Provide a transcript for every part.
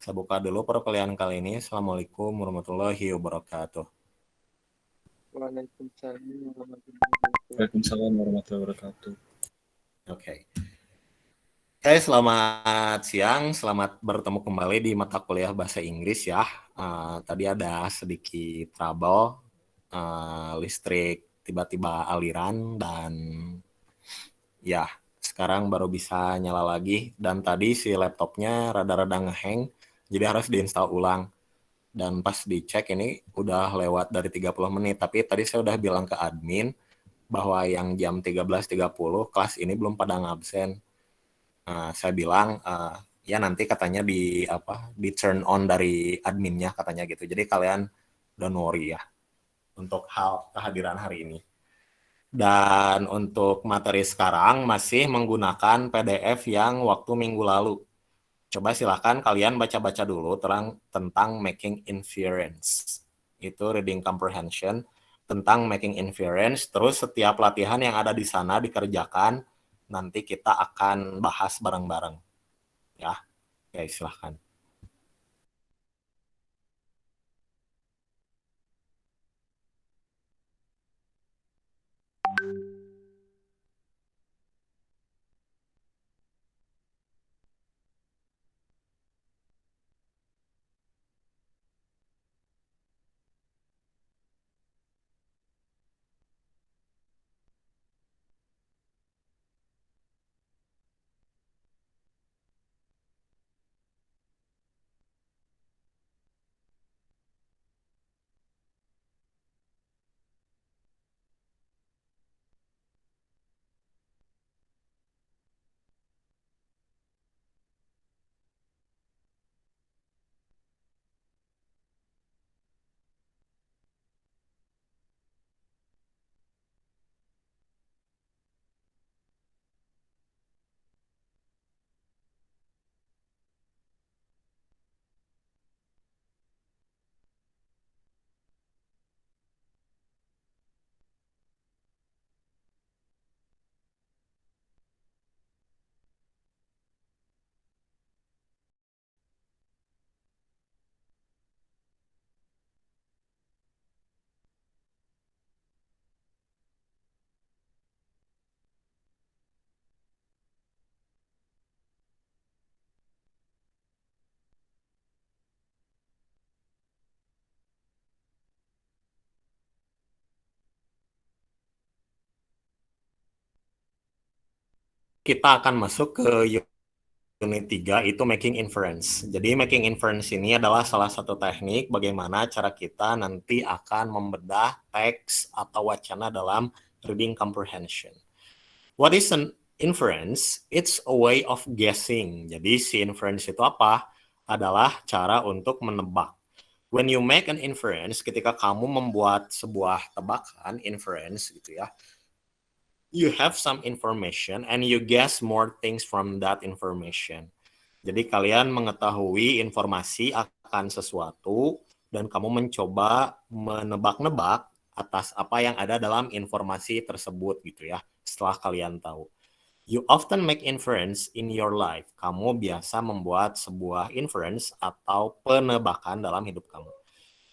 Saya buka dulu perkuliahan kali ini. Assalamualaikum warahmatullahi wabarakatuh. Waalaikumsalam warahmatullahi wabarakatuh. Waalaikumsalam warahmatullahi wabarakatuh. Oke. Oke, selamat siang. Selamat bertemu kembali di mata kuliah bahasa Inggris ya. Tadi ada sedikit trouble. Listrik tiba-tiba aliran dan ya sekarang baru bisa nyala lagi. Dan tadi si laptopnya rada-rada ngehang. Jadi harus diinstal ulang. Dan pas dicek ini udah lewat dari 30 menit. Tapi tadi saya udah bilang ke admin bahwa yang jam 13.30 kelas ini belum pada ngabsen. Saya bilang ya nanti katanya di turn on dari adminnya katanya gitu. Jadi kalian don't worry ya untuk hal kehadiran hari ini. Dan untuk materi sekarang masih menggunakan PDF yang waktu minggu lalu. Coba silahkan kalian baca-baca dulu tentang making inference. Itu reading comprehension tentang making inference. Terus setiap latihan yang ada di sana dikerjakan. Nanti kita akan bahas bareng-bareng. Ya, oke, silahkan. Kita akan masuk ke unit 3, itu making inference. Jadi making inference ini adalah salah satu teknik bagaimana cara kita nanti akan membedah teks atau wacana dalam reading comprehension. What is an inference? It's a way of guessing. Jadi si inference itu apa? Adalah cara untuk menebak. When you make an inference, ketika kamu membuat sebuah tebakan, inference gitu ya, you have some information and you guess more things from that information. Jadi kalian mengetahui informasi akan sesuatu dan kamu mencoba menebak-nebak atas apa yang ada dalam informasi tersebut gitu ya. Setelah kalian tahu. You often make inference in your life. Kamu biasa membuat sebuah inference atau penebakan dalam hidup kamu.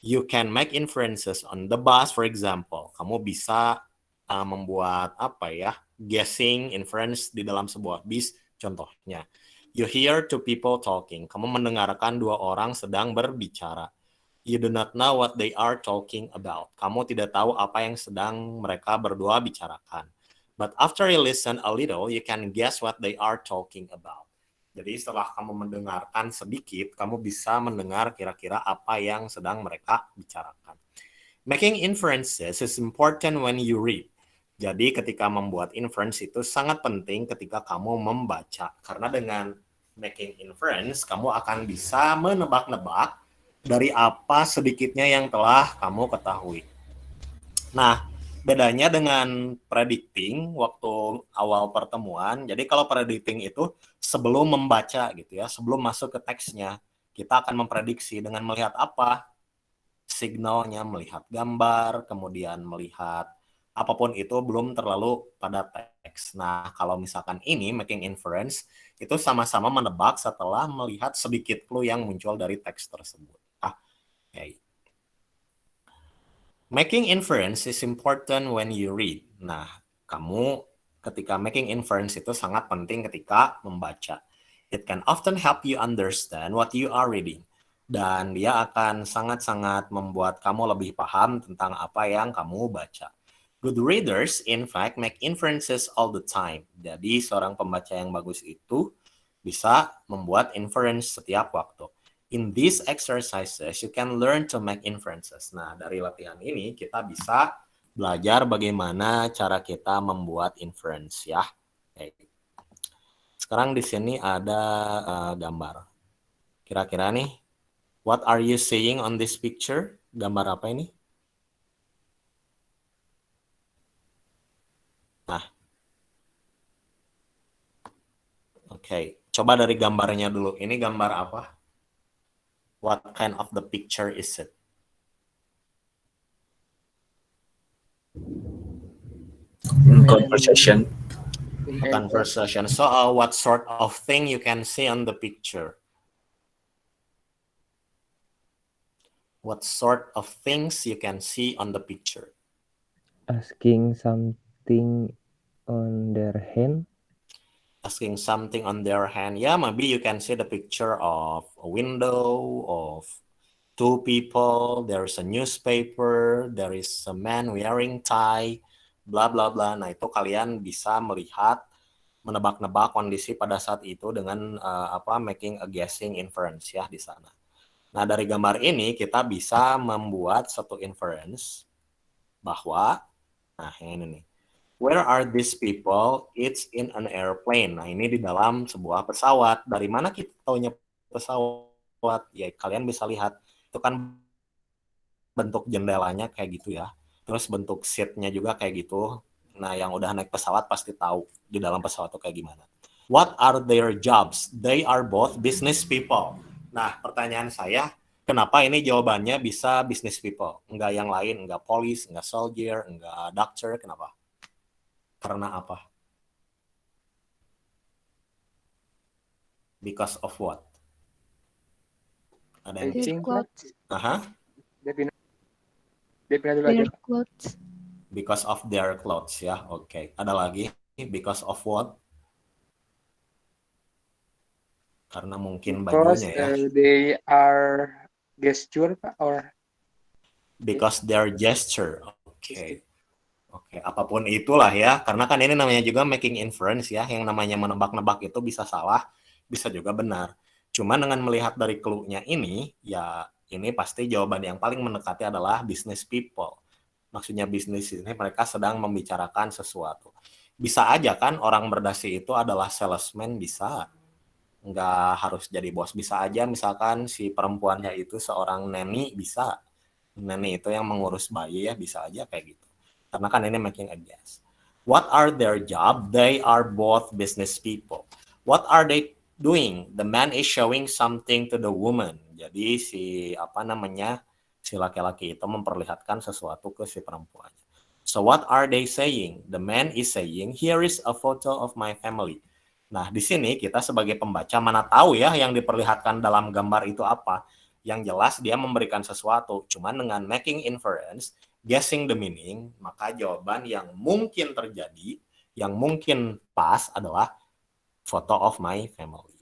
You can make inferences on the bus, for example. Kamu bisa membuat guessing, inference di dalam sebuah bis, contohnya. You hear two people talking. Kamu mendengarkan dua orang sedang berbicara. You do not know what they are talking about. Kamu tidak tahu apa yang sedang mereka berdua bicarakan. But after you listen a little, you can guess what they are talking about. Jadi setelah kamu mendengarkan sedikit, kamu bisa mendengar kira-kira apa yang sedang mereka bicarakan. Making inferences is important when you read. Jadi ketika membuat inference itu sangat penting ketika kamu membaca. Karena dengan making inference, kamu akan bisa menebak-nebak dari apa sedikitnya yang telah kamu ketahui. Nah, bedanya dengan predicting waktu awal pertemuan, jadi kalau predicting itu sebelum membaca gitu ya, sebelum masuk ke teksnya, kita akan memprediksi dengan melihat apa? Signalnya, melihat gambar, kemudian melihat apapun itu belum terlalu pada teks. Nah, kalau misalkan ini making inference, itu sama-sama menebak setelah melihat sedikit clue yang muncul dari teks tersebut. Okay. Making inference is important when you read. Nah, kamu ketika making inference itu sangat penting ketika membaca. It can often help you understand what you are reading. Dan dia akan sangat-sangat membuat kamu lebih paham tentang apa yang kamu baca. Good readers, in fact, make inferences all the time. Jadi, seorang pembaca yang bagus itu bisa membuat inference setiap waktu. In these exercises, you can learn to make inferences. Nah, dari latihan ini kita bisa belajar bagaimana cara kita membuat inference ya. Oke. Sekarang di sini ada gambar. Kira-kira nih, what are you seeing on this picture? Gambar apa ini? Nah, oke. Coba dari gambarnya dulu. Ini gambar apa? What kind of the picture is it? Conversation. A conversation. So, what sort of thing you can see on the picture? What sort of things you can see on the picture? Asking something on their hand. Asking something on their hand. Yeah, maybe you can see the picture of a window, of two people, there's a newspaper, there is a man wearing tie, bla bla bla. Nah, itu kalian bisa melihat, menebak-nebak kondisi pada saat itu dengan making a guessing inference ya di sana. Nah, dari gambar ini kita bisa membuat satu inference bahwa, nah yang ini nih, where are these people? It's in an airplane. Nah, ini di dalam sebuah pesawat. Dari mana kita taunya pesawat? Ya, kalian bisa lihat. Itu kan bentuk jendelanya kayak gitu ya. Terus bentuk seatnya juga kayak gitu. Nah, yang udah naik pesawat pasti tahu di dalam pesawat itu kayak gimana. What are their jobs? They are both business people. Nah, pertanyaan saya, kenapa ini jawabannya bisa business people? Enggak yang lain, enggak police, enggak soldier, enggak doctor, kenapa? Karena apa? Because of what? Ada yang Their clothes. Aha. Their clothes. Because of their clothes ya. Oke. Ada lagi because of what? Karena mungkin bajunya ya. They are gesture or Because their gesture. Oke. Oke, apapun itulah ya. Karena kan ini namanya juga making inference ya. Yang namanya menebak-nebak itu bisa salah, bisa juga benar. Cuma dengan melihat dari clue-nya ini, ya ini pasti jawaban yang paling mendekati adalah business people. Maksudnya bisnis ini mereka sedang membicarakan sesuatu. Bisa aja kan orang berdasi itu adalah salesman, bisa. Nggak harus jadi bos, bisa aja misalkan si perempuannya itu seorang neni, bisa. Neni itu yang mengurus bayi ya, bisa aja kayak gitu. Karena kan ini making a guess. What are their job? They are both business people. What are they doing? The man is showing something to the woman. Jadi si laki-laki itu memperlihatkan sesuatu ke si perempuannya. So what are they saying? The man is saying, here is a photo of my family. Nah, di sini kita sebagai pembaca mana tahu ya yang diperlihatkan dalam gambar itu apa. Yang jelas dia memberikan sesuatu. Cuman dengan making inference, guessing the meaning, maka jawaban yang mungkin terjadi, yang mungkin pas adalah photo of my family.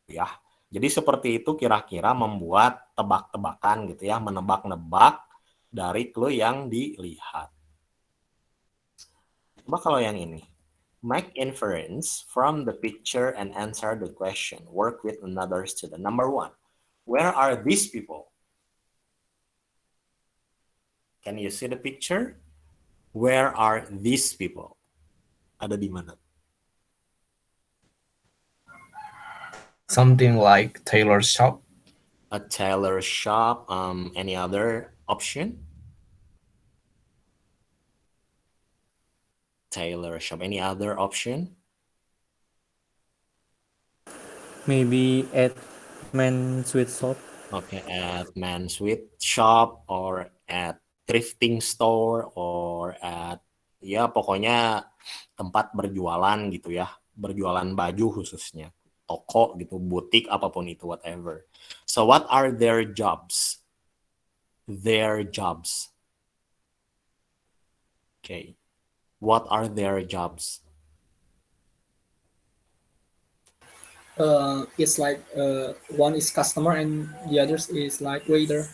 Ya. Jadi seperti itu kira-kira membuat tebak-tebakan gitu ya, menebak-nebak dari clue yang dilihat. Coba kalau yang ini. Make inference from the picture and answer the question. Work with another student. Number 1. Where are these people? Can you see the picture? Where are these people? Ada di mana? Something like tailor shop. A tailor shop. Any other option? Tailor shop. Any other option? Maybe at men's sweat shop. Okay, at men's sweat shop or at thrifting store or at Ya pokoknya tempat berjualan gitu ya, berjualan baju khususnya, toko gitu, butik apapun itu, whatever. So what are their jobs? Their jobs. Okay. What are their jobs? It's like one is customer and the others is like waiter.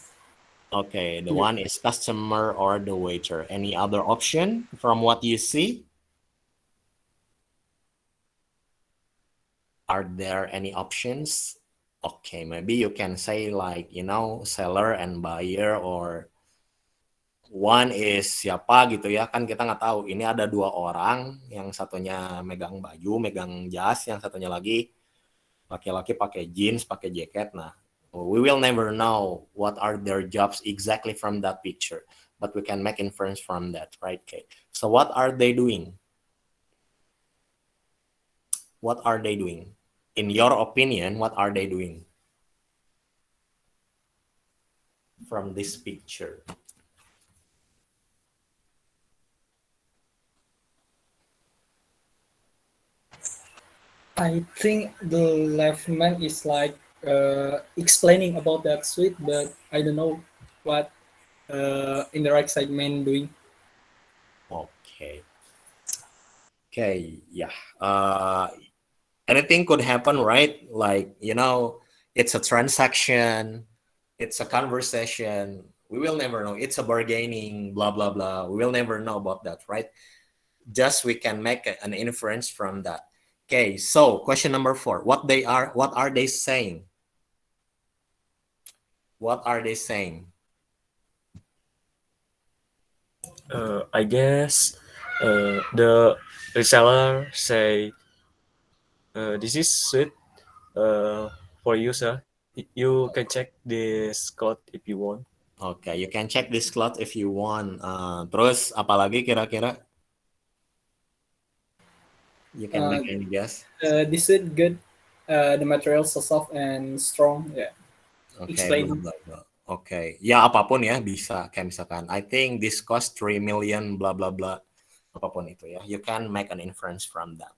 Okay, the Yeah. one is customer or the waiter. Any other option from what you see? Are there any options? Okay, maybe you can say like, seller and buyer, or one is siapa gitu ya. Kan kita nggak tahu. Ini ada dua orang, yang satunya megang baju, megang jas, yang satunya lagi laki-laki pakai jeans, pakai jaket. Nah, we will never know what are their jobs exactly from that picture, but we can make inference from that, right? Okay. So what are they doing? What are they doing? In your opinion, what are they doing from this picture? I think the left man is like explaining about that suite, but I don't know what in the right side man doing. Okay. Okay, yeah. Anything could happen, right? Like, it's a transaction, it's a conversation. We will never know. It's a bargaining, blah, blah, blah. We will never know about that, right? Just we can make an inference from that. Okay, so question number 4. What are they saying? What are they saying? I guess the reseller say, this is sweet for you, sir. You can check this code if you want. Okay, you can check this cloth if you want. Terus apalagi kira-kira? You can make any guess? This suite good. The material so soft and strong. Yeah. Oke, Explain. bla bla bla. Oke, ya apapun ya bisa. Kayak misalkan, I think this cost 3 million, bla bla bla. Apapun itu ya, you can make an inference from that.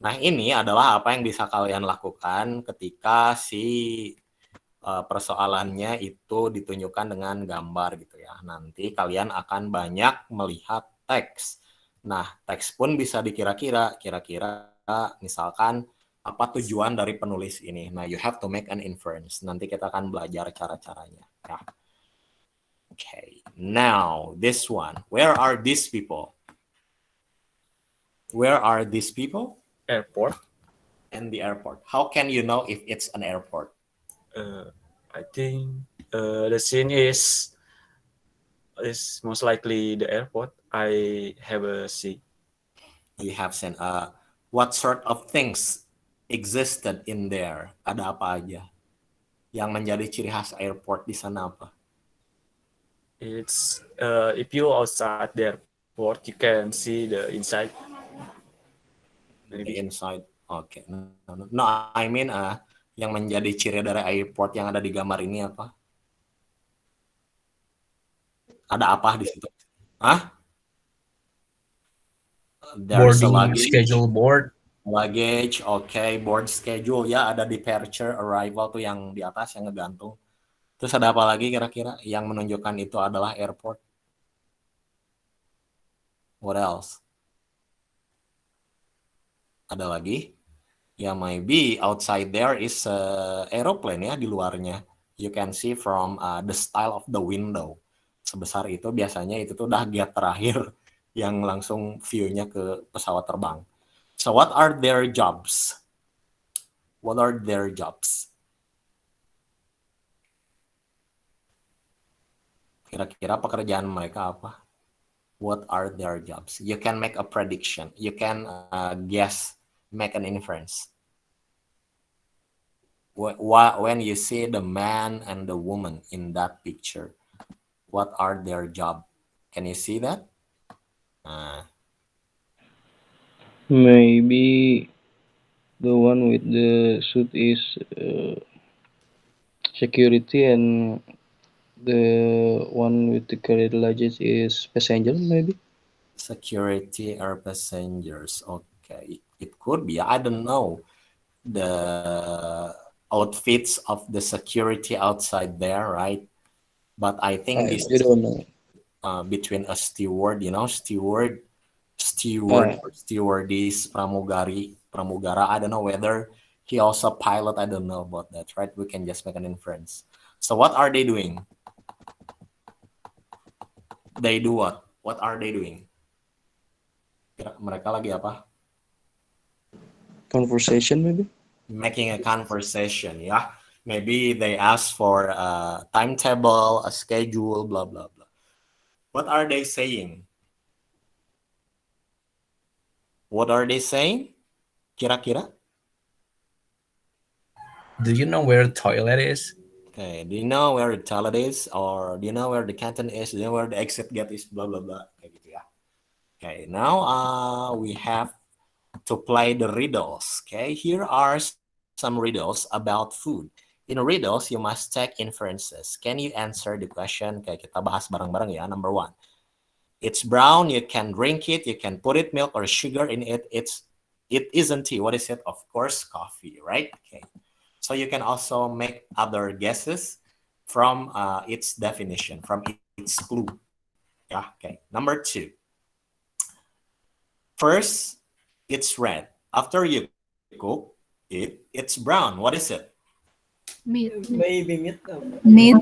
Nah, ini adalah apa yang bisa kalian lakukan ketika si persoalannya itu ditunjukkan dengan gambar gitu ya. Nanti kalian akan banyak melihat teks. Nah, teks pun bisa dikira-kira, kira-kira misalkan apa tujuan dari penulis ini. Nah, you have to make an inference. Nanti kita akan belajar cara-caranya. Ya. Okay, now this one. Where are these people? Where are these people? Airport. And the airport. How can you know if it's an airport? I think the scene is most likely the airport. I have a see. You have seen. What sort of things existed in there? Ada apa aja? Yang menjadi ciri khas airport di sana apa? It's if you outside the airport, you can see the inside. The Maybe. inside. Oke. No, I mean yang menjadi ciri dari airport yang ada di gambar ini apa? Ada apa di situ? Hah? There's a Boarding luggage. schedule board. Luggage, okay. Board schedule, ya ada departure, arrival tuh yang di atas yang ngegantung. Terus ada apa lagi kira-kira yang menunjukkan itu adalah airport? What else? Ada lagi? Ya maybe outside there is aeroplane ya di luarnya. You can see from the style of the window. Sebesar itu biasanya itu tuh udah gate terakhir yang langsung view-nya ke pesawat terbang. So what are their jobs? What are their jobs? Kira-kira pekerjaan mereka apa? What are their jobs? You can make a prediction. You can guess, make an inference. When you see the man and the woman in that picture, what are their job? Can you see that? Maybe the one with the suit is security, and the one with the carrier luggage is passenger, maybe. Security or passengers. Okay, it could be. I don't know the outfits of the security outside there, right? But I think this You is don't know. between a steward, steward, Ah, or stewardess, pramugara. I don't know whether he also pilot. I don't know about that, right? We can just make an inference. So what are they doing? They do what? What are they doing? Mereka lagi apa? conversation maybe. Making a conversation, yeah. Maybe they ask for a timetable, a schedule, blah blah blah. What are they saying? What are they saying? Kira-kira? Do you know where the toilet is? Okay, do you know where the toilet is? Or do you know where the canteen is? Do you know where the exit gate is? Blah blah blah. Kayak gitu ya. Okay, now we have to play the riddles. Okay, here are some riddles about food. In riddles, you must take inferences. Can you answer the question? Kayak kita bahas bareng-bareng ya. Number 1. It's brown, you can drink it, you can put it milk or sugar in it. It isn't tea. What is it? Of course, coffee, right? Okay. So you can also make other guesses from its definition, from its clue. Yeah, okay. Number 2. First, it's red. After you cook it, it's brown. What is it? Meat. Maybe meat. Meat.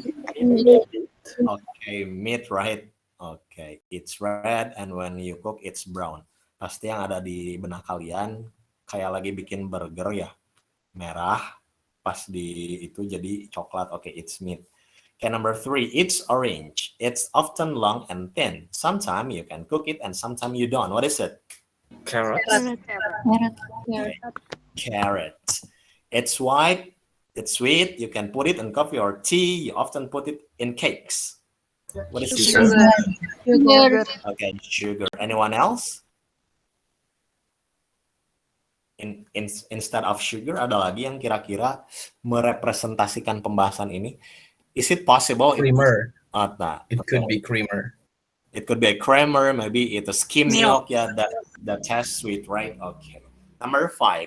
Okay, meat, right? Okay, it's red and when you cook it's brown. Pasti yang ada di benak kalian kayak lagi bikin burger ya. Merah, pas di itu jadi coklat. Okay, it's meat. Okay, number 3, it's orange. It's often long and thin. Sometimes you can cook it and sometimes you don't. What is it? Carrots. Carrot. It's white. It's sweet. You can put it in coffee or tea. You often put it in cakes. What is it? Sugar. Okay, sugar. Anyone else? Instead of sugar, ada lagi yang kira-kira merepresentasikan pembahasan ini. Is it possible? Creamer. Nah, It could be creamer. It could be a creamer, maybe it's a skim milk, yeah, that tastes sweet, right? Okay. Number 5,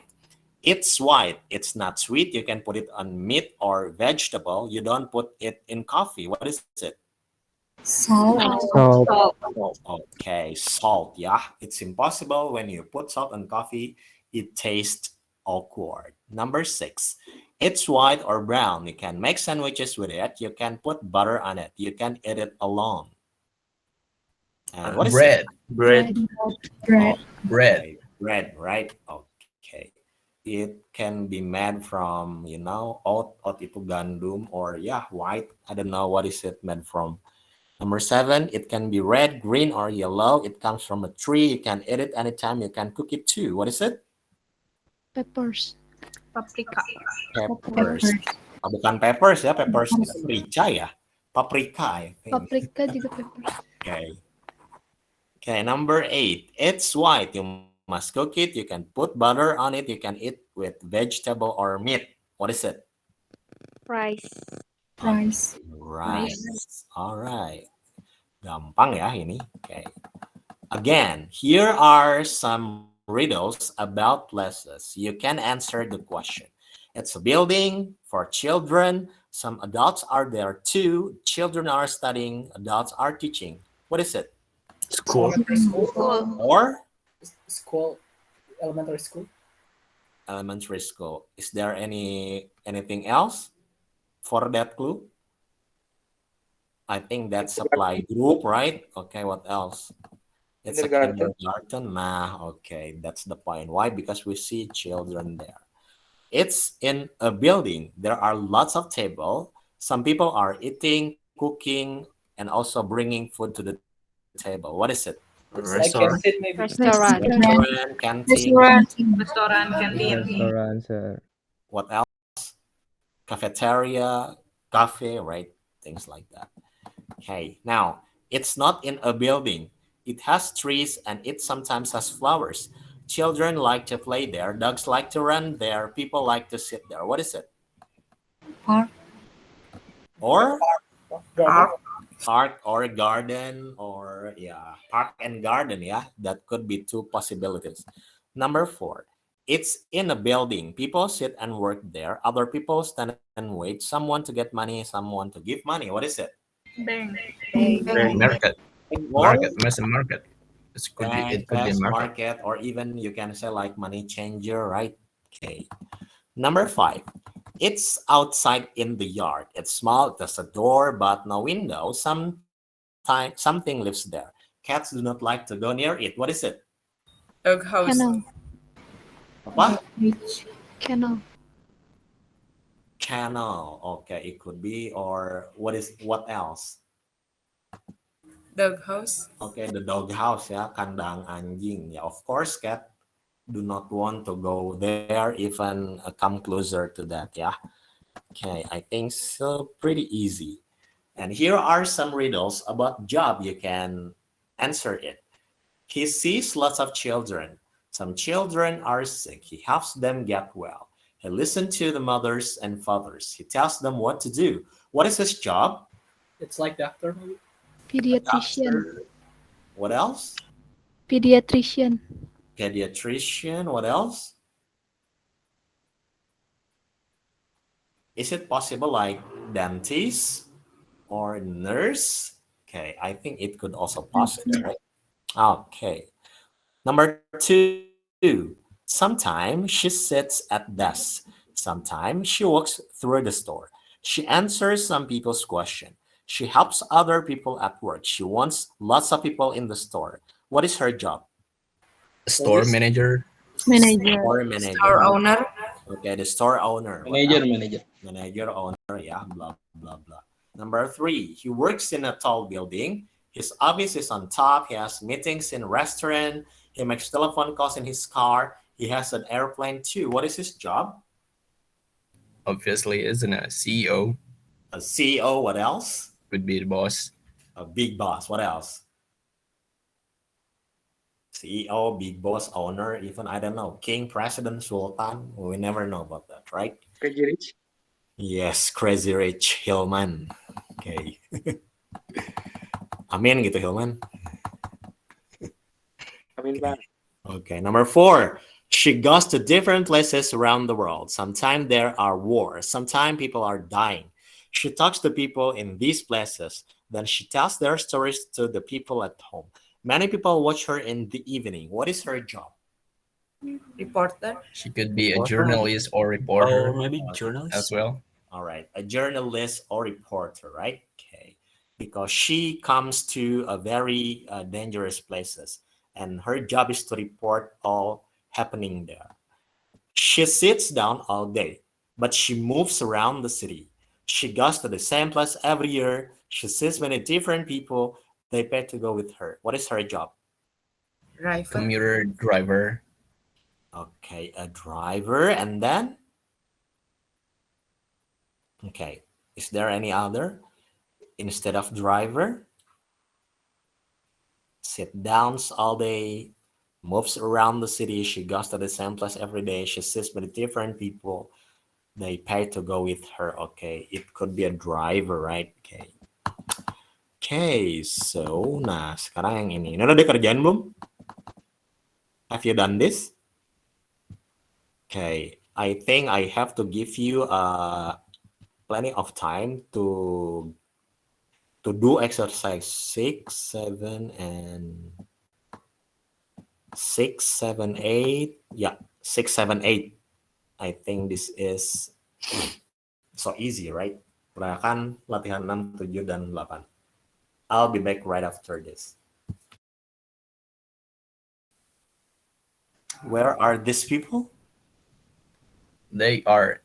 it's white. It's not sweet. You can put it on meat or vegetable. You don't put it in coffee. What is it? Salt. Okay, salt, yeah. It's impossible when you put salt on coffee. It tastes awkward. Number 6, it's white or brown. You can make sandwiches with it. You can put butter on it. You can eat it alone. And what is Bread. it? Bread. Bread. Bread. Okay, bread, right? Okay. It can be made from, oat itu gandum, or white. I don't know what is it made from. Number 7, it can be red, green, or yellow. It comes from a tree. You can eat it anytime. You can cook it too. What is it? Peppers. Paprika. Peppers. Oh, bukan peppers ya, peppers paprika ya. Paprika, I think. Paprika juga peppers. Okay, number 8, it's white. You must cook it. You can put butter on it. You can eat with vegetable or meat. What is it? Rice. Rice. Rice. All right. Gampang ya ini. Okay. Again, here are some riddles about places. You can answer the question. It's a building for children. Some adults are there too. Children are studying. Adults are teaching. What is it? School. Or School. Elementary school. elementary school. Is there anything else for that clue? I think that's supply group, right? Okay, what else? It's a kindergarten. Nah, okay, that's the point. Why? Because we see children there. It's in a building. There are lots of tables. Some people are eating, cooking, and also bringing food to the table. What is it? It's like Restaurant. canteen maybe. Restaurant. Restaurant, canteen. Restoran, canteen. Restaurant, sir. What else? Cafeteria, cafe, right? Things like that. Okay, now it's not in a building. It has trees and it sometimes has flowers. Children like to play there. Dogs like to run there. People like to sit there. What is it? Park. Or Garden. Park or garden, or yeah, park and garden. Yeah, that could be two possibilities. Number 4, it's in a building. People sit and work there. Other people stand and wait. Someone to get money, someone to give money. What is it? Bank. Bank. Market. Or Market. Mass market. bank, It could be a cash market. market, or even you can say like money changer, right? Okay. Number 5, it's outside in the yard. It's small, there's a door but no window. Something lives there. Cats do not like to go near it. What is it? Dog house. Kennel. Apa? Beach. Kennel. Kennel. Okay, it could be. Or what else? Dog house. Okay, the dog house ya, kandang anjing. Yeah, of course, cat do not want to go there, even come closer to that. Yeah. Okay, I think so. Pretty easy. And here are some riddles about job. You can answer it. He sees lots of children. Some children are sick. He helps them get well. He listens to the mothers and fathers. He tells them what to do. What is his job? It's like doctor maybe. Pediatrician. Doctor. What else? Pediatrician. Pediatrician. What else? Is it possible like dentist or nurse? Okay, I think it could also possible, right? Okay. Number 2, sometimes she sits at desk. Sometimes she walks through the store. She answers some people's question. She helps other people at work. She wants lots of people in the store. What is her job? Store manager. Manager. Store manager. Store owner. Okay, the store owner. What Manager, else? manager. Manager, owner, yeah, blah, blah, blah. Number 3, he works in a tall building. His office is on top. He has meetings in restaurant. He makes telephone calls in his car. He has an airplane too. What is his job? Obviously, isn't a CEO. A CEO. What else? Would be the boss. A big boss. What else? CEO, big boss, owner, even I don't know, king, president, sultan. We never know about that, right? Crazy Rich. Yes, Crazy Rich Hillman. Okay. Amin gitu Hillman. Amin Bang. Okay, number 4. She goes to different places around the world. Sometimes there are wars. Sometimes people are dying. She talks to people in these places. Then she tells their stories to the people at home. Many people watch her in the evening. What is her job? Reporter. She could be a Reporter. journalist or reporter Or maybe as journalist. well. All right, a journalist or reporter, right? Okay, because she comes to a very dangerous places, and her job is to report all happening there. She sits down all day, but she moves around the city. She goes to the same place every year. She sees many different people. They pay to go with her. What is her job? Driver. Commuter driver. Okay, a driver, and then? Okay, is there any other instead of driver? Sit downs all day, moves around the city. She goes to the same place every day. She sits with different people. They pay to go with her. Okay, it could be a driver, right? Okay. Okay, so nah sekarang yang ini. Ini udah dikerjain belum? Have you done this? Okay, I think I have to give you plenty of time to do exercise 6, 7, and 6, 7, 8. Yeah, 6, 7, 8. I think this is so easy, right? Perhatikan latihan 6, 7, dan 8. I'll be back right after this. Where are these people? They are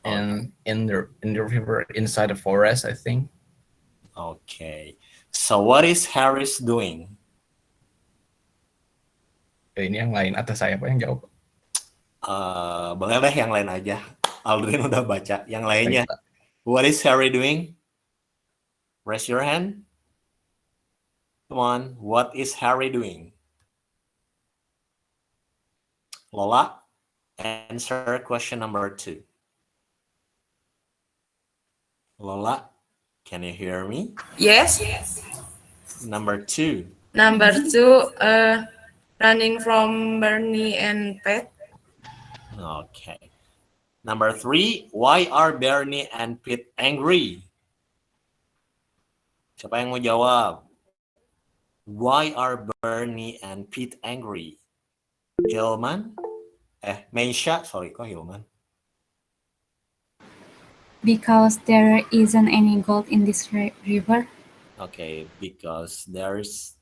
in the river inside the forest, I think. Okay. So what is Harris doing? Ini yang lain atas saya apa yang jawab? Boleh deh yang lain aja. Aldrin udah baca. Yang lainnya. Baik, Pak. What is Harry doing? Raise your hand. Come on. What is Harry doing? Lola, answer question number 2. Lola, Can you hear me? Yes. Number 2. Number 2, running from Bernie and Pet. Okay. Number 3, why are Bernie and Pete angry? Siapa yang mau jawab? Why are Bernie and Pete angry? Hilman? Meisha, sorry, kok Hilman? Because there isn't any gold in this river. Okay, because there's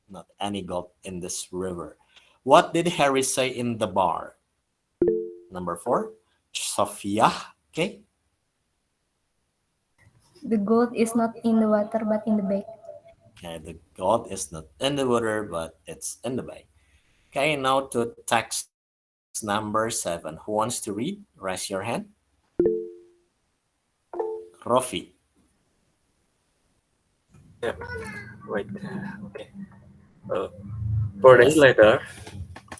not any gold in this river. What did Harry say in the bar? Number 4, Sophia. Okay. The gold is not in the water but in the bag. Okay, the gold is not in the water, but it's in the bag. Okay, now to text number 7. Who wants to read? Raise your hand. Rofi. Wait. Okay. 4 days Yes. later,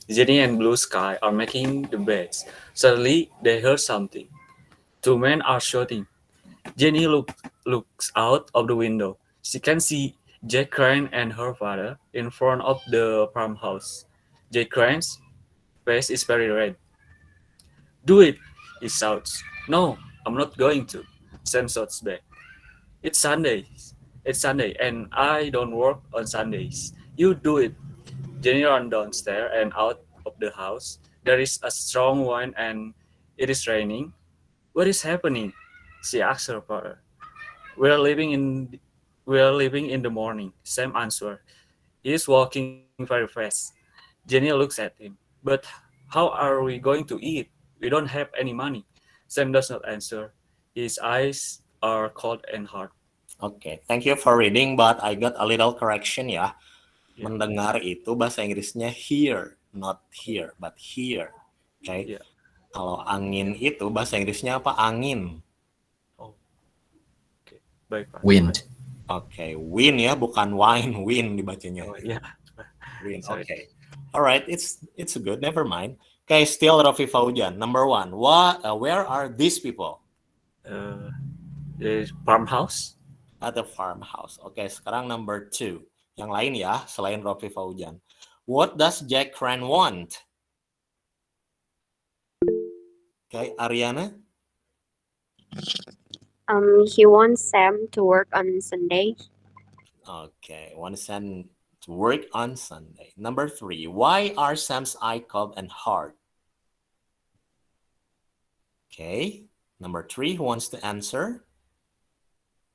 Jenny and Blue Sky are making the beds. Suddenly, they heard something. 2 men are shouting. Jenny looks out of the window. She can see Jack Crane and her father in front of the farmhouse. Jack Crane's face is very red. Do it, he shouts. No, I'm not going to, Sam shouts back. It's Sunday, and I don't work on Sundays. You do it. Jenny runs downstairs and out of the house. There is a strong wind and it is raining. What is happening? She asks her father. We're leaving in the morning, Sam answered. He is walking very fast. Jenny looks at him. But how are we going to eat? We don't have any money. Sam does not answer. His eyes are cold and hard. Okay, thank you for reading, but I got a little correction ya. Yeah. Mendengar itu bahasa Inggrisnya hear, not here, but here. Okay. Yeah. Kalau angin itu bahasa Inggrisnya apa? Angin. Baik, Pak. Wind. Okay, wind ya, bukan wine, wind dibacanya. Oh, yeah. Wind. Sorry. Okay. All right, it's good. Never mind. Okay, still Rafi Faujan. Number 1. Where are these people? The farmhouse. At the farmhouse. Okay, sekarang number 2. Yang lain ya, selain Rafi Faujan. What does Jack Crane want? Okay, Ariana? He wants Sam to work on Sunday. Okay, wants Sam to work on Sunday. Number 3. Why are Sam's eyes cold and hard? Okay, number 3. Who wants to answer?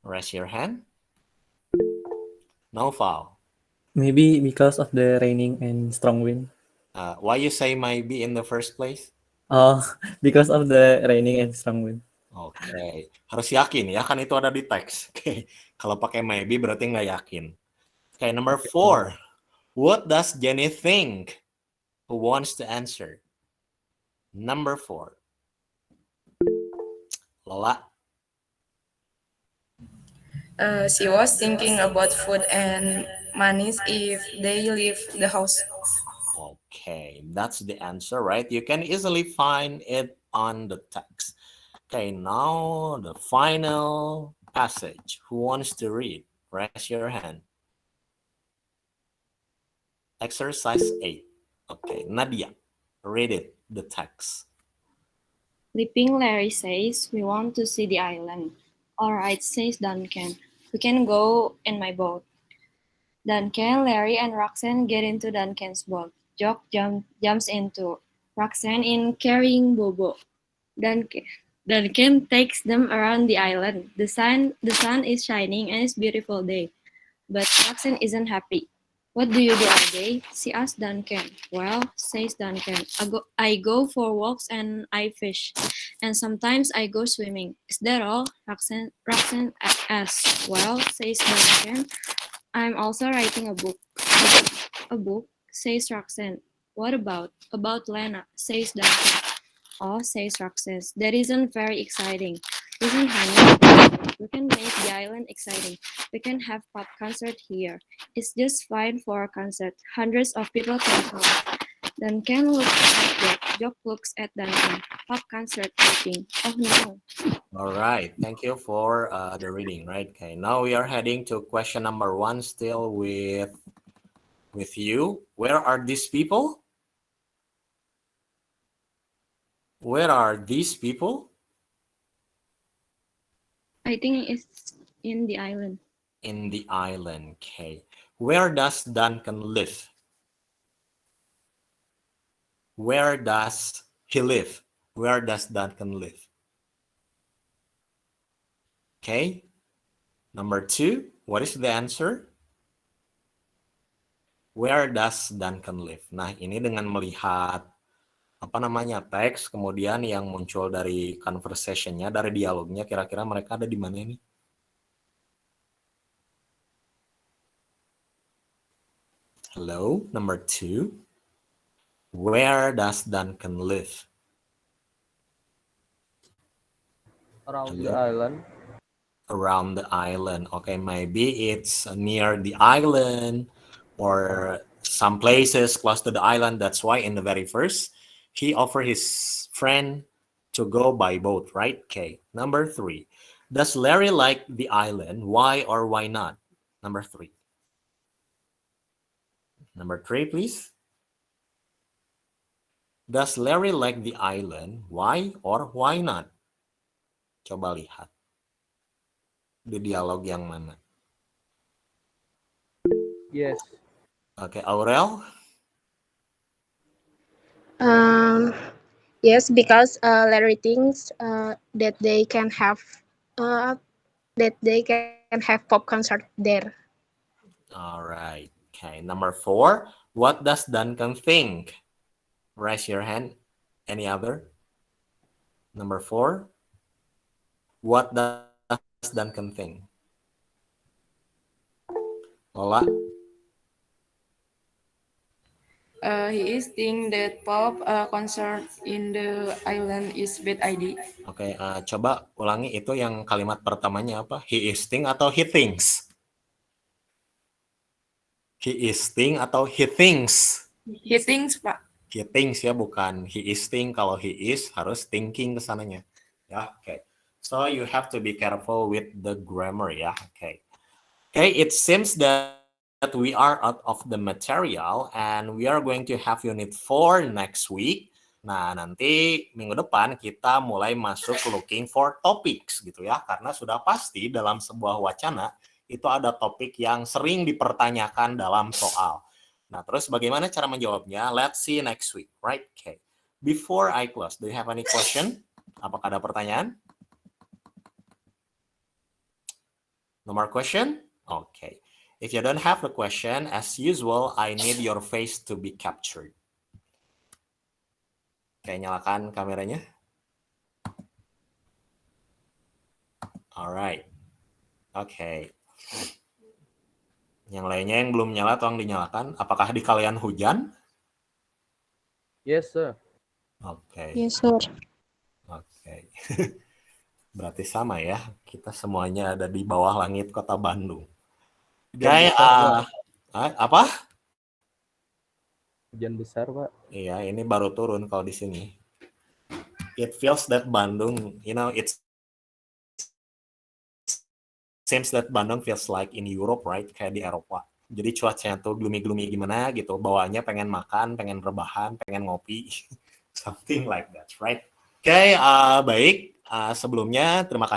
Raise your hand. No foul. Maybe because of the raining and strong wind. Why you say maybe in the first place? Oh, because of the raining and strong wind. Oke, harus yakin ya, kan itu ada di teks. Oke, kalau pakai maybe berarti nggak yakin. Oke, number 4. What does Jenny think? Who wants to answer? Number 4. Lola. She was thinking about food and money if they leave the house. Okay, that's the answer, right? You can easily find it on the text. Okay, now the final passage. Who wants to read? Raise your hand. Exercise 8. Okay, Nadia, read it, the text. Leaping Larry says, we want to see the island. All right, says Duncan. We can go in my boat. Duncan, Larry, and Roxanne get into Duncan's boat. Jock jumps into. Roxanne in carrying Bobo. Duncan takes them around the island. The sun is shining and it's a beautiful day. But Roxanne isn't happy. What do you do all day? She asks Duncan. Well, says Duncan, I go for walks and I fish. And sometimes I go swimming. Is that all? Roxanne asks. Well, says Duncan, I'm also writing a book. A book, says Roxanne. What about? About Lena, says Duncan. Oh, says Roxanne, that isn't very exciting. Listen, honey, we can make the island exciting. We can have pop concert here. It's just fine for a concert. Hundreds of people can come. Duncan looks at Jock. Jock looks at Duncan. Pop concert meeting. Oh no. All right, thank you for the reading, right? Okay, now we are heading to question number 1 still with you. Where are these people? Where are these people? I think it's in the island. In the island, okay. Where does Duncan live? Where does he live? Where does Duncan live? Okay. Number 2, what is the answer? Where does Duncan live? Nah, ini dengan melihat teks, kemudian yang muncul dari conversation-nya, dari dialognya, kira-kira mereka ada di mana ini? Hello, number 2. Where does Duncan live? Around the island. Around the island. Okay, maybe it's near the island or some places close to the island. That's why in the very first, he offered his friend to go by boat, right? Okay. Number 3. Does Larry like the island? Why or why not? Number 3. Number 3, please. Does Larry like the island? Why or why not? Coba lihat. Di dialog yang mana? Yes. Okay, Aurel? Yes, because Larry thinks that they can have pop concert there. All right. Okay, number 4. What does Duncan think? Raise your hand. Any other? Number 4. What does Duncan think? Lola? He is think that pop concert in the island is bad idea. Oke, coba ulangi itu yang kalimat pertamanya apa? He is think atau he thinks? He is think atau he thinks? He thinks, Pak. He thinks ya, bukan he is think. Kalau he is harus thinking ke sananya. Ya, oke. So you have to be careful with the grammar ya. Okay. Okay, it seems that we are out of the material and we are going to have unit 4 next week. Nah, nanti minggu depan kita mulai masuk looking for topics gitu ya. Karena sudah pasti dalam sebuah wacana itu ada topik yang sering dipertanyakan dalam soal. Nah, terus bagaimana cara menjawabnya? Let's see next week, right? Okay. Before I close, do you have any question? Apakah ada pertanyaan? No more question? Okay. If you don't have the question, as usual, I need your face to be captured. Oke, nyalakan kameranya. Alright. Oke. Yang lainnya yang belum nyala, tolong dinyalakan. Apakah di kalian hujan? Yes, sir. Oke. Yes, sir. Oke. Berarti sama ya. Kita semuanya ada di bawah langit kota Bandung. Kayak apa? Hujan besar, Pak. Iya, ini baru turun kalau di sini. It feels that Bandung, it seems that Bandung feels like in Europe, right? Kayak di Eropa. Jadi cuacanya tuh gloomy-gloomy gimana gitu. Bawaannya pengen makan, pengen rebahan, pengen ngopi. Something like that, right? Oke, baik. Sebelumnya terima kasih